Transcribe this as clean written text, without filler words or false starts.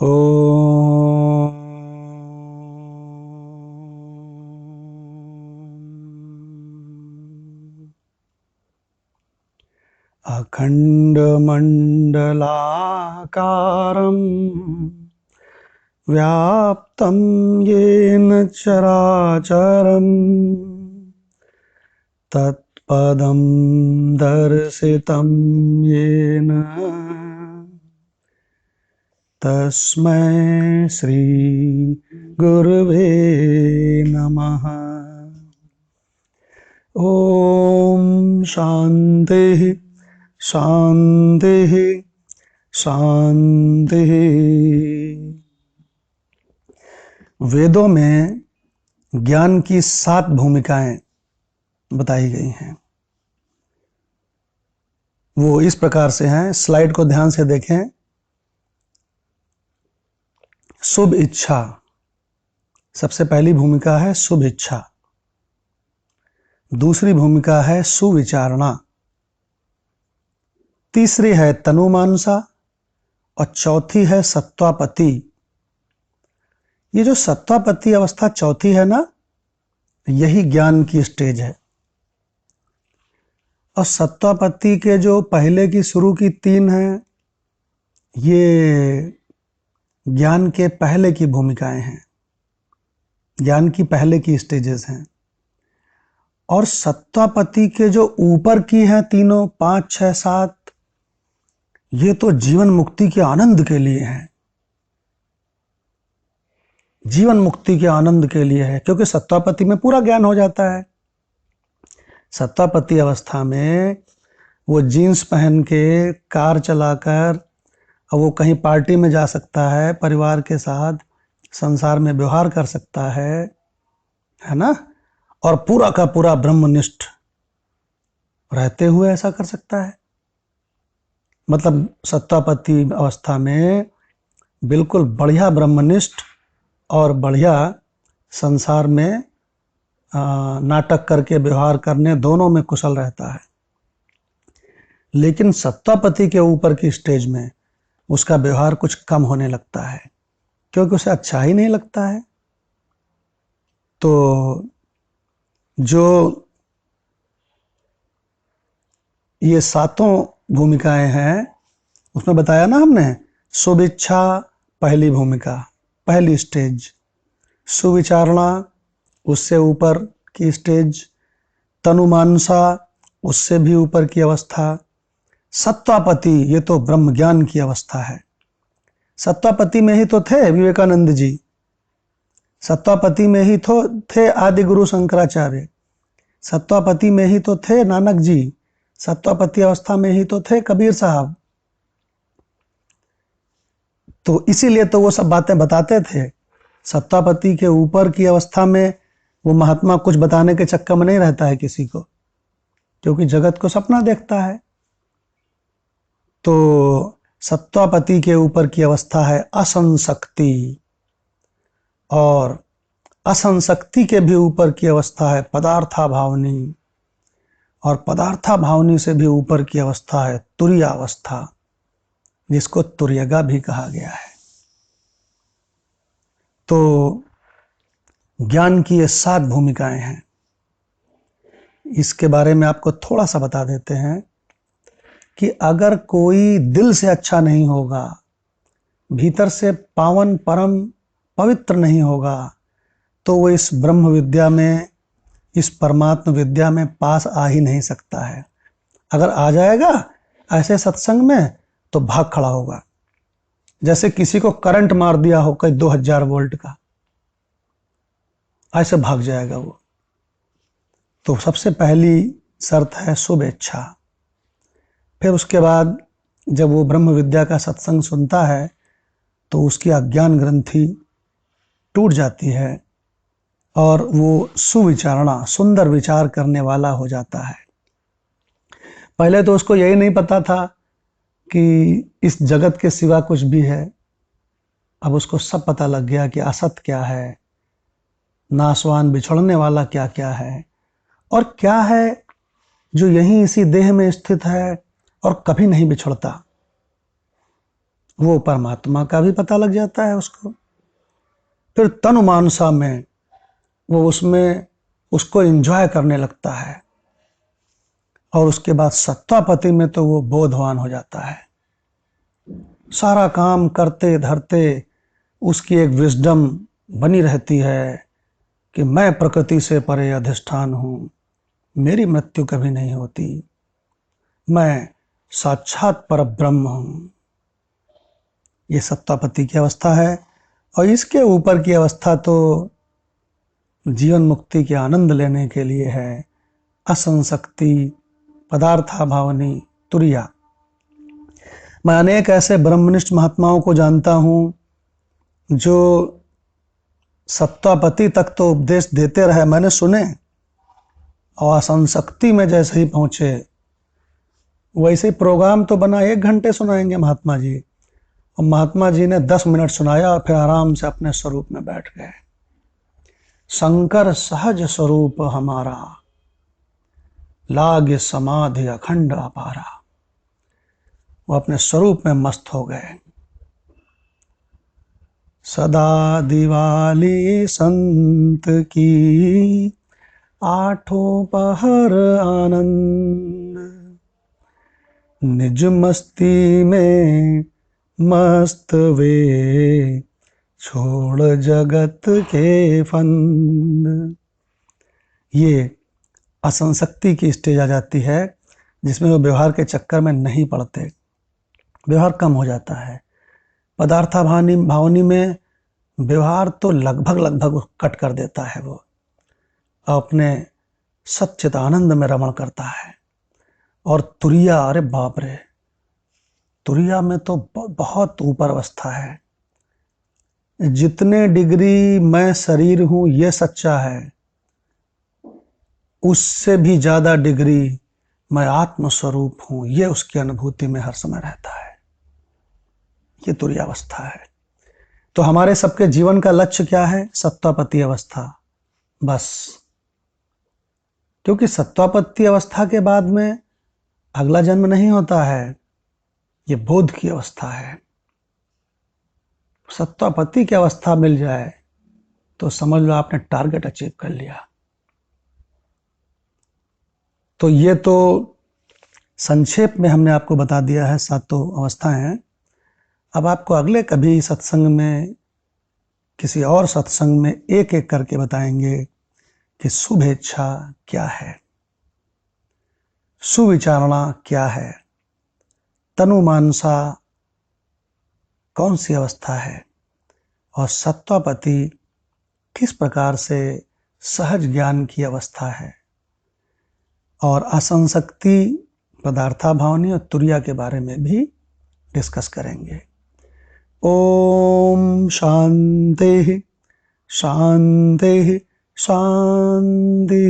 ॐ अखण्डमण्डलाकारं व्याप्तं येन चराचरं तत्पदं दर्शितं येन तस्मै श्री गुरुवे नमः। ओम शांति शांति शांति। वेदों में ज्ञान की 7 भूमिकाएं बताई गई हैं। वो इस प्रकार से हैं, स्लाइड को ध्यान से देखें। शुभ इच्छा, सबसे पहली भूमिका है शुभ इच्छा। दूसरी भूमिका है सुविचारणा। तीसरी है तनुमानसा और चौथी है सत्वापति। ये जो सत्वापति अवस्था चौथी है ना, यही ज्ञान की स्टेज है। और सत्वापति के जो पहले की शुरू की 3 हैं, ये ज्ञान के पहले की भूमिकाएं हैं, ज्ञान की पहले की स्टेजेस हैं। और सत्वापति के जो ऊपर की हैं तीनों, 5, 6, 7, ये तो जीवन मुक्ति के आनंद के लिए हैं, जीवन मुक्ति के आनंद के लिए है, क्योंकि सत्वापति में पूरा ज्ञान हो जाता है। सत्वापति अवस्था में वो जीन्स पहन के कार चलाकर और वो कहीं पार्टी में जा सकता है, परिवार के साथ संसार में व्यवहार कर सकता है ना, और पूरा का पूरा ब्रह्मनिष्ठ रहते हुए ऐसा कर सकता है। मतलब सत्वापति अवस्था में बिल्कुल बढ़िया ब्रह्मनिष्ठ और बढ़िया संसार में नाटक करके व्यवहार करने, दोनों में कुशल रहता है। लेकिन सत्वापति के ऊपर की स्टेज में उसका व्यवहार कुछ कम होने लगता है, क्योंकि उसे अच्छा ही नहीं लगता है। तो जो ये 7 भूमिकाएं हैं, उसमें बताया ना हमने, शुभ इच्छा पहली भूमिका, पहली स्टेज। सुविचारणा उससे ऊपर की स्टेज। तनुमानसा उससे भी ऊपर की अवस्था। सत्वापति ये तो ब्रह्म ज्ञान की अवस्था है। सत्वापति में ही तो थे विवेकानंद जी, सत्वापति में ही तो थे आदि गुरु शंकराचार्य, सत्वापति में ही तो थे नानक जी, सत्वापति अवस्था में ही तो थे कबीर साहब। तो इसीलिए तो वो सब बातें बताते थे। सत्तापति के ऊपर की अवस्था में वो महात्मा कुछ बताने के चक्कर में नहीं रहता है किसी को, क्योंकि जगत को सपना देखता है। तो सत्तापति के ऊपर की अवस्था है असंशक्ति, और असंशक्ति के भी ऊपर की अवस्था है पदार्था भावनी, और पदार्था भावनी से भी ऊपर की अवस्था है तुरीयावस्था, जिसको तुर्यगा भी कहा गया है। तो ज्ञान की ये 7 भूमिकाएं हैं। इसके बारे में आपको थोड़ा सा बता देते हैं कि अगर कोई दिल से अच्छा नहीं होगा, भीतर से पावन परम पवित्र नहीं होगा, तो वो इस ब्रह्म विद्या में, इस परमात्म विद्या में पास आ ही नहीं सकता है। अगर आ जाएगा ऐसे सत्संग में तो भाग खड़ा होगा, जैसे किसी को करंट मार दिया हो कहीं 2000 वोल्ट का, ऐसे भाग जाएगा वो। तो सबसे पहली शर्त है शुभ इच्छा। फिर उसके बाद जब वो ब्रह्म विद्या का सत्संग सुनता है तो उसकी अज्ञान ग्रंथि टूट जाती है और वो सुविचारणा, सुंदर विचार करने वाला हो जाता है। पहले तो उसको यही नहीं पता था कि इस जगत के सिवा कुछ भी है। अब उसको सब पता लग गया कि असत क्या है, नाशवान बिछड़ने वाला क्या क्या है, और क्या है जो यहीं इसी देह में स्थित है और कभी नहीं बिछड़ता। वो परमात्मा का भी पता लग जाता है उसको। फिर तनु मानसा में वो उसमें उसको एंजॉय करने लगता है, और उसके बाद सत्तापति में तो वो बोधवान हो जाता है। सारा काम करते धरते उसकी एक विजडम बनी रहती है कि मैं प्रकृति से परे अधिष्ठान हूं, मेरी मृत्यु कभी नहीं होती, मैं साक्षात परब्रह्म हूं। ये सत्तापति की अवस्था है। और इसके ऊपर की अवस्था तो जीवन मुक्ति के आनंद लेने के लिए है, असंशक्ति पदार्थाभावनी तुरिया। मैं अनेक ऐसे ब्रह्मनिष्ठ महात्माओं को जानता हूं जो सत्तापति तक तो उपदेश देते रहे, मैंने सुने, और असंशक्ति में जैसे ही पहुंचे वैसे ही प्रोग्राम तो बना 1 घंटे सुनाएंगे महात्मा जी, और महात्मा जी ने 10 मिनट सुनाया और फिर आराम से अपने स्वरूप में बैठ गए। शंकर सहज स्वरूप हमारा, लागे समाधि अखंड अपारा। वो अपने स्वरूप में मस्त हो गए। सदा दिवाली संत की, आठों पहर आनंद, निज मस्ती में मस्त वे, छोड़ जगत के फंद। ये असंशक्ति की स्टेज आ जाती है जिसमें वो व्यवहार के चक्कर में नहीं पड़ते, व्यवहार कम हो जाता है। भावनी में व्यवहार तो लगभग कट कर देता है, वो अपने सच्चित आनंद में रमण करता है। और तुरिया, अरे बाप रे, तुरिया में तो बहुत ऊपर अवस्था है। जितने डिग्री मैं शरीर हूं ये सच्चा है, उससे भी ज्यादा डिग्री मैं आत्मस्वरूप हूं, ये उसकी अनुभूति में हर समय रहता है। ये तुरीय अवस्था है। तो हमारे सबके जीवन का लक्ष्य क्या है? सत्वापत्ति अवस्था, बस। क्योंकि सत्वापत्ति अवस्था के बाद में अगला जन्म नहीं होता है, ये बोध की अवस्था है। सत्वापत्ति की अवस्था मिल जाए तो समझ लो आपने टारगेट अचीव कर लिया। तो ये तो संक्षेप में हमने आपको बता दिया है, सातों अवस्थाएं हैं। अब आपको अगले कभी सत्संग में, किसी और सत्संग में एक एक करके बताएंगे कि शुभेच्छा क्या है, सुविचारणा क्या है, तनुमानसा कौन सी अवस्था है, और सत्वापति किस प्रकार से सहज ज्ञान की अवस्था है, और असंशक्ति पदार्थाभावनी और तुरिया के बारे में भी डिस्कस करेंगे। ओम शांति शांति शांति।